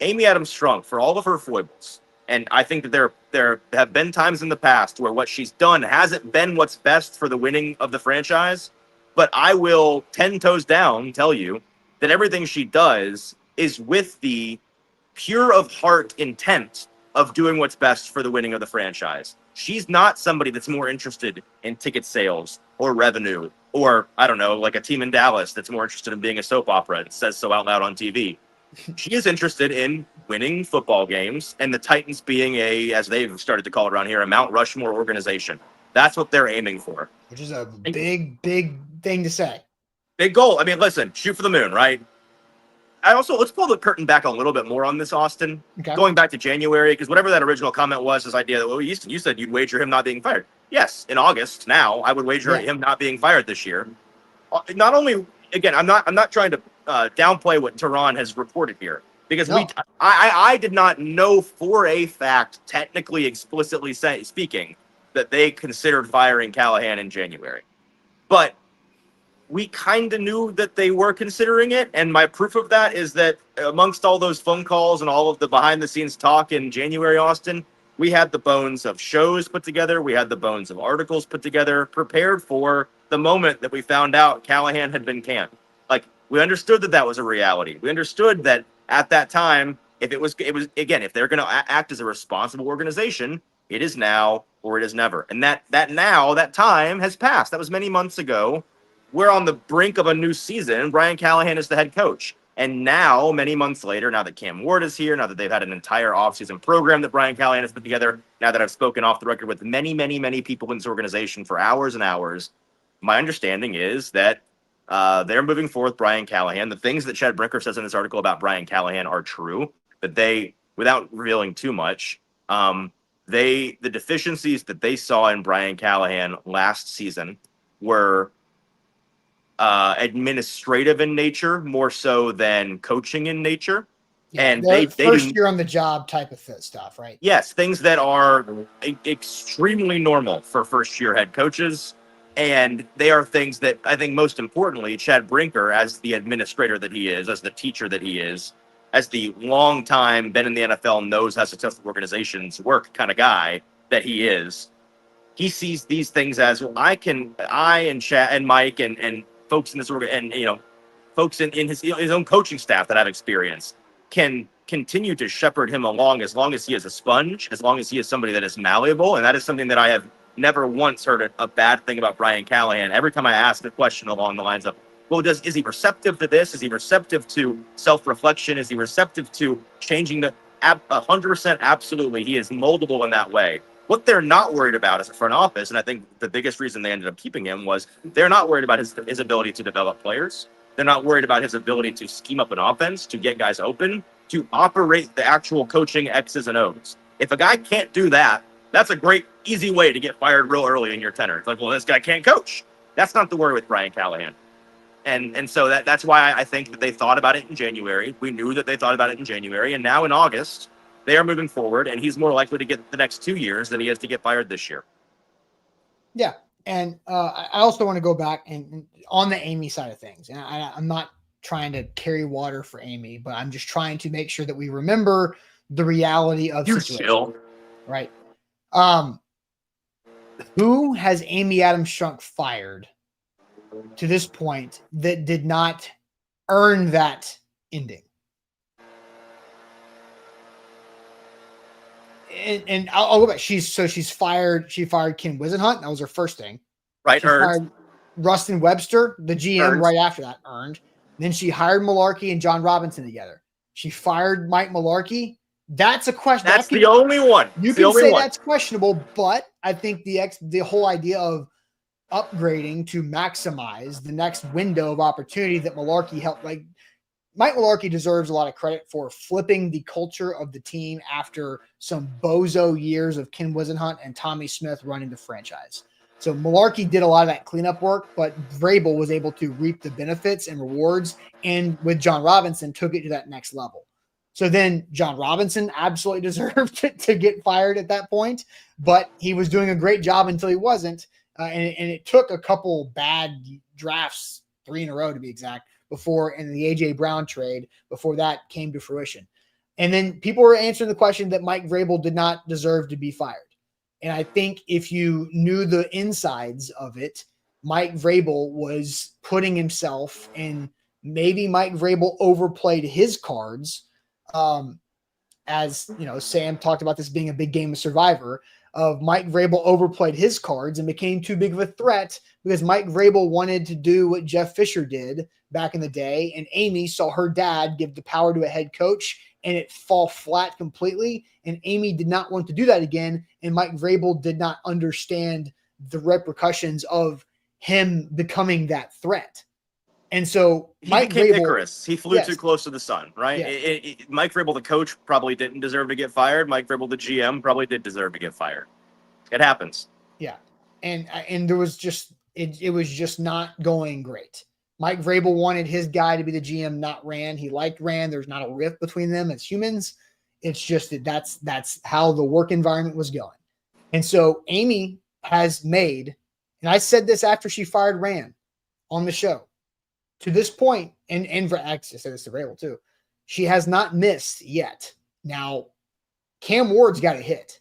Amy Adams Strunk, for all of her foibles, and I think that there have been times in the past where what she's done hasn't been what's best for the winning of the franchise, but I will 10 toes down tell you that everything she does is with the pure of heart intent of doing what's best for the winning of the franchise. She's not somebody that's more interested in ticket sales or revenue, or, I don't know, like a team in Dallas that's more interested in being a soap opera and says so out loud on TV. She is interested in winning football games and the Titans being as they've started to call it around here, a Mount Rushmore organization. That's what they're aiming for. Which is a big thing to say. Big goal. I mean, listen, shoot for the moon, right? Let's pull the curtain back a little bit more on this, Austin. Okay. Going back to January, because whatever that original comment was, this idea that, well, you said you'd wager him not being fired. Yes, in August, now, I would wager him not being fired this year. Not only, again, I'm not trying to downplay what Tehran has reported here, because I did not know for a fact, technically, explicitly speaking, that they considered firing Callahan in January. But we kind of knew that they were considering it, and my proof of that is that amongst all those phone calls and all of the behind-the-scenes talk in January, Austin, we had the bones of shows put together, we had the bones of articles put together, prepared for the moment that we found out Callahan had been canned. Like, we understood that was a reality. We understood that at that time, if it was again, if they're going to act as a responsible organization, it is now or it is never. And that time has passed. That was many months ago. We're on the brink of a new season. Brian Callahan is the head coach. And now, many months later, now that Cam Ward is here, now that they've had an entire offseason program that Brian Callahan has put together, now that I've spoken off the record with many, many, many people in this organization for hours and hours, my understanding is that they're moving forward with Brian Callahan. The things that Chad Brinker says in this article about Brian Callahan are true, but they, without revealing too much, the deficiencies that they saw in Brian Callahan last season were administrative in nature more so than coaching in nature. Yeah, and they first year on the job type of stuff, right? Yes, things that are extremely normal for first year head coaches. And they are things that I think most importantly, Chad Brinker, as the administrator that he is, as the teacher that he is, as the long time been in the NFL, knows how successful organizations work kind of guy that he is, he sees these things as, well, I and Chad and Mike and folks in this and folks in his own coaching staff that I've experienced can continue to shepherd him along as long as he is a sponge, as long as he is somebody that is malleable. And that is something that I have never once heard a bad thing about Brian Callahan. Every time I ask a question along the lines of, well, is he receptive to this? Is he receptive to self-reflection? Is he receptive to changing 100%? Absolutely. He is moldable in that way. What they're not worried about as a front office, and I think the biggest reason they ended up keeping him was they're not worried about his ability to develop players. They're not worried about his ability to scheme up an offense, to get guys open, to operate the actual coaching X's and O's. If a guy can't do that, that's a great, easy way to get fired real early in your tenure. It's like, well, this guy can't coach. That's not the worry with Brian Callahan. And so that's why I think that they thought about it in January. We knew that they thought about it in January. And now in August, they are moving forward, and he's more likely to get the next 2 years than he is to get fired this year. Yeah. And I also want to go back and on the Amy side of things. And I'm not trying to carry water for Amy, but I'm just trying to make sure that we remember the reality of You situation. chill. Right. Who has Amy Adams Strunk fired to this point that did not earn that ending? And I'll go back. She fired Ken Wisenhunt. That was her first thing. Right. She fired Rustin Webster, the GM, Earned. right after that, earned. Then she hired Malarkey and John Robinson together. She fired Mike Malarkey. That's a question. That's the only one. You can say that's questionable, but I think the whole idea of upgrading to maximize the next window of opportunity that Malarkey helped, like Mike Malarkey deserves a lot of credit for flipping the culture of the team after some bozo years of Ken Wisenhunt and Tommy Smith running the franchise. So Malarkey did a lot of that cleanup work, but Vrabel was able to reap the benefits and rewards, and with John Robinson took it to that next level. So then John Robinson absolutely deserved to get fired at that point, but he was doing a great job until he wasn't. And it took a couple bad drafts, 3 in a row to be exact, before, in the A.J. Brown trade, before that came to fruition. And then people were answering the question that Mike Vrabel did not deserve to be fired. And I think if you knew the insides of it, Mike Vrabel was putting himself in, maybe Mike Vrabel overplayed his cards. As you know, Sam talked about this being a big game of Survivor, of Mike Vrabel overplayed his cards and became too big of a threat because Mike Vrabel wanted to do what Jeff Fisher did back in the day. And Amy saw her dad give the power to a head coach and it fall flat completely. And Amy did not want to do that again. And Mike Vrabel did not understand the repercussions of him becoming that threat. And so Mike became Icarus. He flew too close to the sun, right? Yes. Mike Vrabel, the coach, probably didn't deserve to get fired. Mike Vrabel, the GM, probably did deserve to get fired. It happens. Yeah. And there was just, it was just not going great. Mike Vrabel wanted his guy to be the GM, not Rand. He liked Rand. There's not a rift between them as humans. It's just that that's how the work environment was going. And so Amy has made, and I said this after she fired Rand on the show, to this point, and for actually I said this to Vrabel too, she has not missed yet. Now, Cam Ward's got to hit.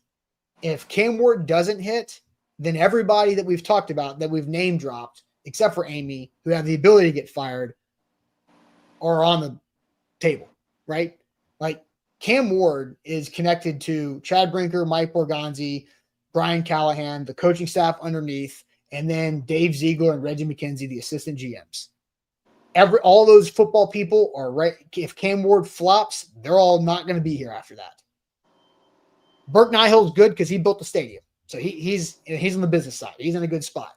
If Cam Ward doesn't hit, then everybody that we've talked about, that we've name dropped, except for Amy, who have the ability to get fired, are on the table, right? Like Cam Ward is connected to Chad Brinker, Mike Borgonzi, Brian Callahan, the coaching staff underneath, and then Dave Ziegler and Reggie McKenzie, the assistant GMs. All those football people are right. If Cam Ward flops, they're all not going to be here after that. Burke Nihill's good because he built the stadium. So he's on the business side. He's in a good spot.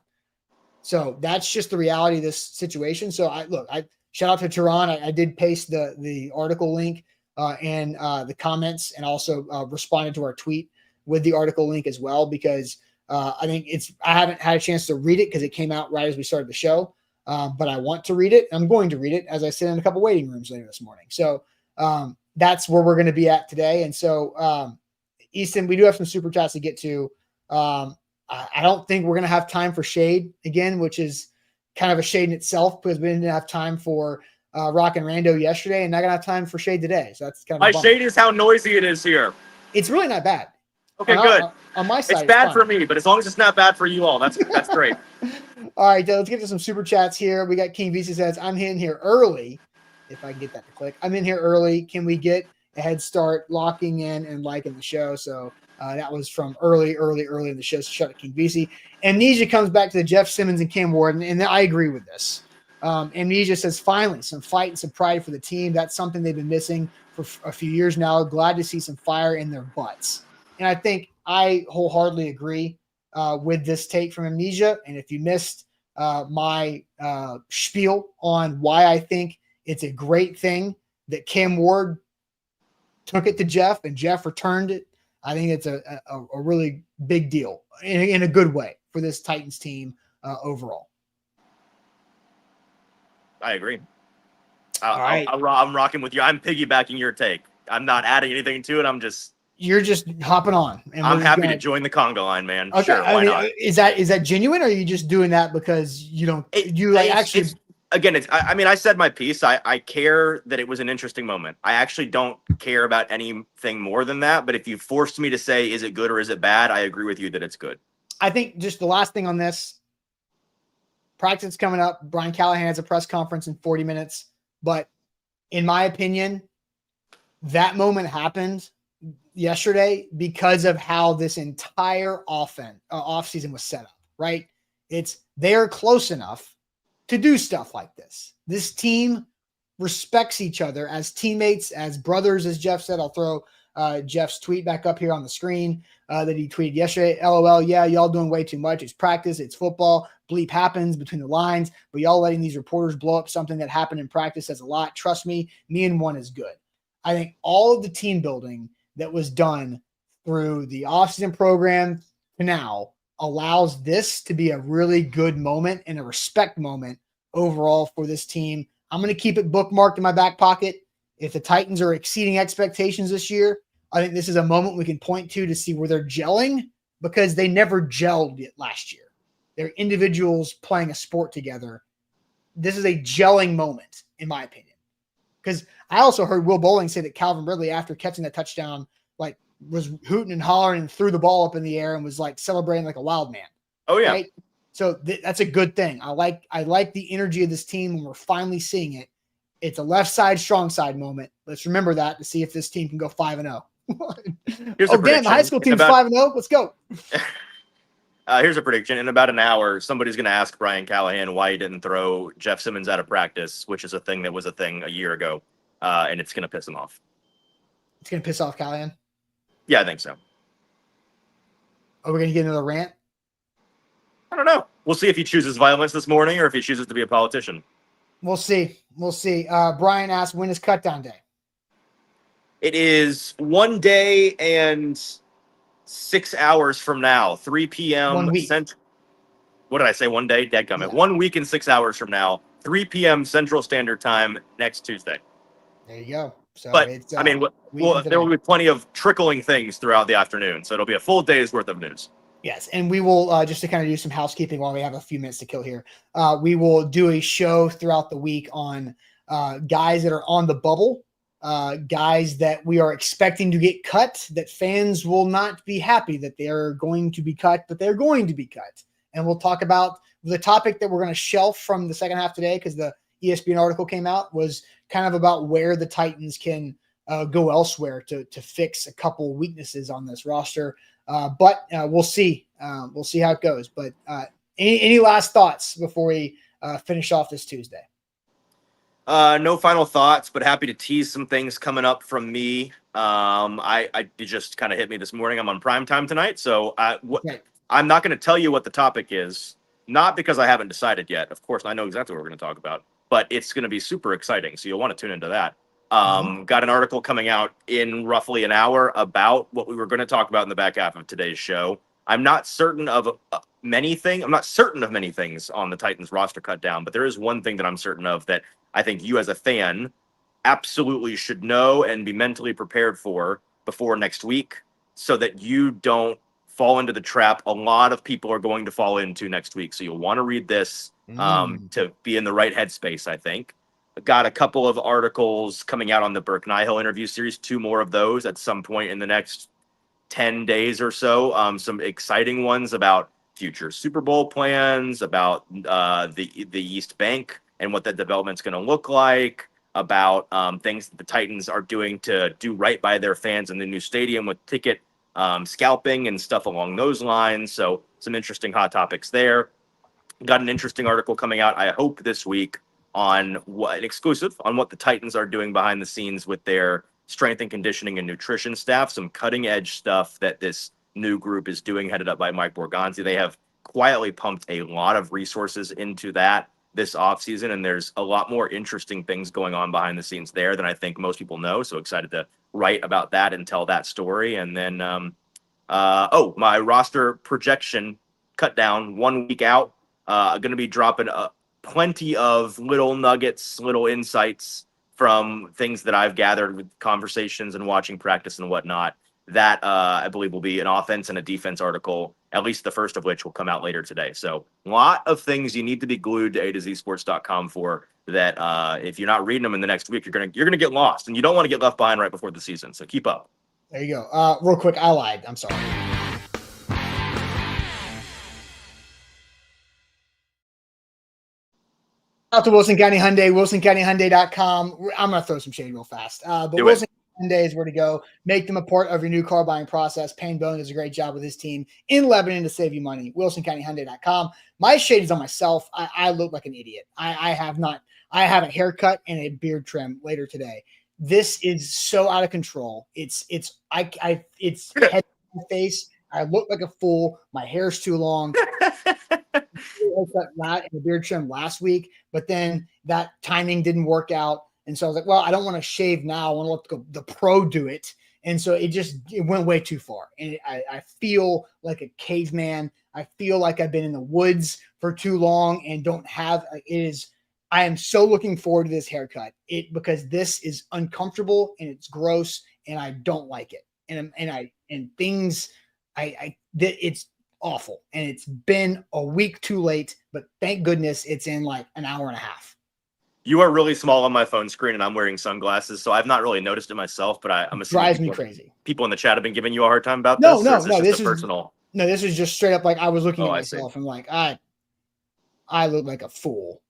So that's just the reality of this situation. So I shout out to Tehran. I did paste the article link and the comments, and also responded to our tweet with the article link as well, because I think I haven't had a chance to read it because it came out right as we started the show. But I want to read it. I'm going to read it as I sit in a couple waiting rooms later this morning. So that's where we're going to be at today. And so, Easton, we do have some super chats to get to. I don't think we're going to have time for shade again, which is kind of a shade in itself because we didn't have time for Rock and Rando yesterday, and not going to have time for shade today. So that's kind of my shade is how noisy it is here. It's really not bad. Okay, good. On my side, it's bad for me, but as long as it's not bad for you all, that's great. All right, let's get to some super chats here. We got King VC says, I'm in here early. If I can get that to click. I'm in here early. Can we get a head start locking in and liking the show? So that was from early in the show. So shout out to King VC. Amnesia comes back to the Jeff Simmons and Cam Ward, and I agree with this. Amnesia says, finally, some fight and some pride for the team. That's something they've been missing for a few years now. Glad to see some fire in their butts. And I think I wholeheartedly agree with this take from Amnesia. And if you missed my spiel on why I think it's a great thing that Cam Ward took it to Jeff and Jeff returned it, I think it's a really big deal in a good way for this Titans team overall. I agree. All right. I'm rocking with you. I'm piggybacking your take. I'm not adding anything to it. You're just hopping on. And I'm happy to join the conga line, man. Okay. Sure, why not? Is that genuine, or are you just doing that because you don't? I said my piece. I care that it was an interesting moment. I actually don't care about anything more than that. But if you forced me to say, is it good or is it bad? I agree with you that it's good. I think just the last thing on this, practice is coming up. Brian Callahan has a press conference in 40 minutes. But in my opinion, that moment happened yesterday because of how this entire offseason was set up, right? They're close enough to do stuff like this. This team respects each other as teammates, as brothers, as Jeff said. I'll throw Jeff's tweet back up here on the screen that he tweeted yesterday. LOL, yeah, y'all doing way too much. It's practice, it's football. Bleep happens between the lines, but y'all letting these reporters blow up something that happened in practice says a lot. Trust me and one is good. I think all of the team building that was done through the offseason program to now allows this to be a really good moment and a respect moment overall for this team. I'm going to keep it bookmarked in my back pocket. If the Titans are exceeding expectations this year, I think this is a moment we can point to see where they're gelling, because they never gelled it last year. They're individuals playing a sport together. This is a gelling moment, in my opinion. Because I also heard Will Bowling say that Calvin Ridley, after catching that touchdown, was hooting and hollering and threw the ball up in the air and was celebrating like a wild man. Oh yeah. Right? So that's a good thing. I like the energy of this team when we're finally seeing it. It's a left side, strong side moment. Let's remember that to see if this team can go 5-0. Here's a damn, the high school team's 5-0. Let's go. Here's a prediction. In about an hour, somebody's going to ask Brian Callahan why he didn't throw Jeff Simmons out of practice, which is a thing that was a thing a year ago, and it's going to piss him off. It's going to piss off Callahan? Yeah, I think so. Are we going to get another rant? I don't know. We'll see if he chooses violence this morning or if he chooses to be a politician. We'll see. Brian asked, when is cutdown day? It is 1 day and 6 hours from now, 3 p.m. 1 week. What did I say? 1 day? Dadgummit. Yeah. 1 week and 6 hours from now, 3 p.m. Central Standard Time next Tuesday. There you go. So but, it's, there will be plenty of trickling things throughout the afternoon. So it'll be a full day's worth of news. Yes, and we will, just to kind of do some housekeeping while we have a few minutes to kill here, we will do a show throughout the week on guys that are on the bubble, guys that we are expecting to get cut, that fans will not be happy that they're going to be cut, but they're going to be cut. And we'll talk about the topic that we're going to shelf from the second half today, because the ESPN article came out, was kind of about where the Titans can go elsewhere to fix a couple weaknesses on this roster. But we'll see. We'll see how it goes. But any last thoughts before we finish off this Tuesday? No final thoughts, but happy to tease some things coming up from me. It just kind of hit me this morning. I'm on primetime tonight, so I'm not going to tell you what the topic is, not because I haven't decided yet. Of course, I know exactly what we're going to talk about, but it's going to be super exciting, so you'll want to tune into that. Got an article coming out in roughly an hour about what we were going to talk about in the back half of today's show. I'm not certain of many things on the Titans roster cut down, but there is one thing that I'm certain of that I think you as a fan absolutely should know and be mentally prepared for before next week, so that you don't fall into the trap a lot of people are going to fall into next week. So you'll want to read this to be in the right headspace, I think. Got a couple of articles coming out on the Burke Nihill interview series, 2 more of those at some point in the next 10 days or so. Some exciting ones about future Super Bowl plans, about the East Bank and what that development's going to look like, about things that the Titans are doing to do right by their fans in the new stadium with ticket scalping and stuff along those lines. So some interesting hot topics there. Got an interesting article coming out, I hope, this week on an exclusive on what the Titans are doing behind the scenes with their strength and conditioning and nutrition staff. Some cutting edge stuff that this new group is doing, headed up by Mike Borgonzi. They have quietly pumped a lot of resources into that this offseason, and there's a lot more interesting things going on behind the scenes there than I think most people know. So excited to write about that and tell that story. And then, my roster projection cut down 1 week out. Going to be dropping plenty of little nuggets, little insights from things that I've gathered with conversations and watching practice and whatnot. That I believe will be an offense and a defense article, at least the first of which will come out later today. So a lot of things you need to be glued to A2Zsports.com for that. If you're not reading them in the next week, you're gonna get lost, and you don't want to get left behind right before the season. So keep up. There you go. Real quick, I lied. I'm sorry. Out to Wilson County Hyundai, WilsonCountyHyundai.com. I'm going to throw some shade real fast. But Wilson Hyundai is where to go. Make them a part of your new car buying process. Payne Bone does a great job with his team in Lebanon to save you money. WilsonCountyHyundai.com. My shade is on myself. I look like an idiot. I have a haircut and a beard trim later today. This is so out of control. It's head to my face. I look like a fool. My hair's too long. And the beard trim last week, but then that timing didn't work out. And so I was like, well, I don't want to shave now. I want to let the pro do it. And so it went way too far. And I feel like a caveman. I feel like I've been in the woods for too long and don't have I am so looking forward to this haircut because this is uncomfortable and it's gross and I don't like it. It's awful. And it's been a week too late, but thank goodness it's in like an hour and a half. You are really small on my phone screen and I'm wearing sunglasses, so I've not really noticed it myself, but I'm assuming drives me crazy. People in the chat have been giving you a hard time about this? No, this is personal. No, this is just straight up like I was looking at myself and like, I look like a fool.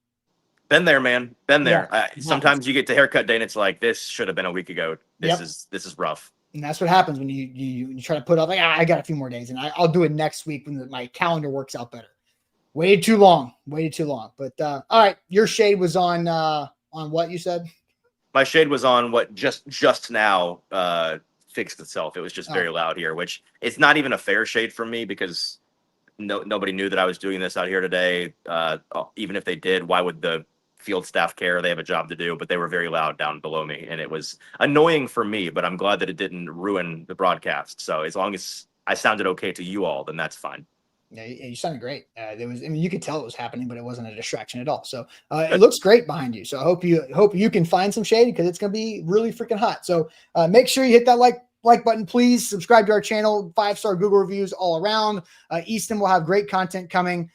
Been there, man. Been there. Yeah, sometimes you get to haircut day and it's like, this should have been a week ago. This is rough. And that's what happens when you try to put up like, I got a few more days and I'll do it next week when my calendar works out better. Waited too long. But all right, your shade was on what you said? My shade was on what just now fixed itself. It was just very loud here, which it's not even a fair shade from me because nobody knew that I was doing this out here today. Even if they did, why would the field staff care? They have a job to do, but they were very loud down below me and it was annoying for me, but I'm glad that it didn't ruin the broadcast. So as long as I sounded okay to you all, then that's fine. Yeah, you sounded great. You could tell it was happening, but it wasn't a distraction at all. So it looks great behind you. So I hope you can find some shade because it's going to be really freaking hot. So make sure you hit that like button, please. Subscribe to our channel, 5-star Google reviews all around. Easton will have great content coming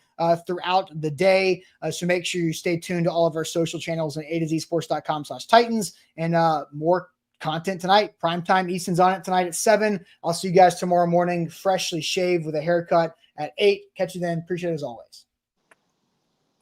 throughout the day. So make sure you stay tuned to all of our social channels and A2Zsports.com/Titans and more content tonight. Primetime, Easton's on it tonight at 7. I'll see you guys tomorrow morning, freshly shaved with a haircut at 8. Catch you then. Appreciate it as always.